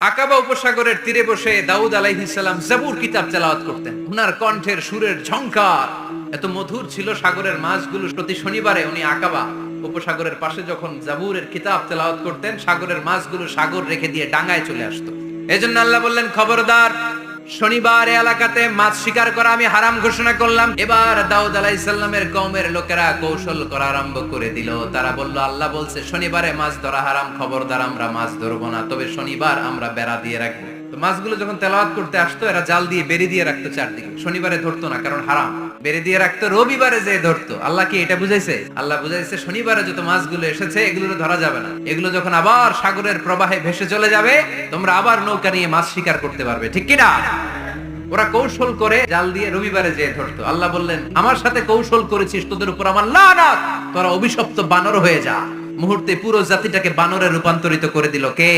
আকাবা উপসাগরের তীরে বসে দাউদ আলাইহিস সালাম জাবুর কিতাব তেলাওয়াত করতেন। উনার কণ্ঠের সুরের ঝংকার এত মধুর ছিল, সাগরের মাছগুলো প্রতি শনিবারে উনি আকাবা উপসাগরের পাশে যখন জাবুরের কিতাব তেলাওয়াত করতেন, সাগরের মাছগুলো সাগর রেখে দিয়ে ডাঙায় চলে আসতো। এজন্য আল্লাহ বললেন, খবরদার, শনিবার এই এলাকাতে মাছ শিকার করা আমি হারাম ঘোষণা করলাম। এবার দাউদ আলাইহিস সালামের কওমের লোকেরা কৌশল করা আরম্ভ করে দিল। তারা বলল, আল্লাহ বলছে শনিবারে মাছ ধরা হারাম, খবরদার আমরা মাছ ধরবো না, তবে শনিবার আমরা বেড়া দিয়ে রাখবো। তো মাছগুলো যখন তেলাওয়াত করতে আসতো, এরা জাল দিয়ে বেরি দিয়ে রাখতো চারদিকে। শনিবারে ধরতো না, কারণ হারাম। বেরি দিয়ে রাখতো, রবিবারে যে ধরতো। আল্লাহ কি এটা বুঝাইছে? আল্লাহ বুঝাইছে শনিবারে যত মাছগুলো এসেছে এগুলো ধরা যাবে না। এগুলো যখন আবার সাগরের প্রবাহে ভেসে চলে যাবে, তোমরা আবার নৌকা নিয়ে মাছ শিকার করতে পারবে, ঠিক কিনা? ওরা কৌশল করে জাল দিয়ে রবিবারে যেয়ে ধরতো। আল্লাহ বললেন, আমার সাথে কৌশল করেছিস, তোদের উপর আমার লানত, তোরা অভিশপ্ত বানর হয়ে যা। মুহূর্তে পুরো জাতিটাকে বানরে রূপান্তরিত করে দিল কে?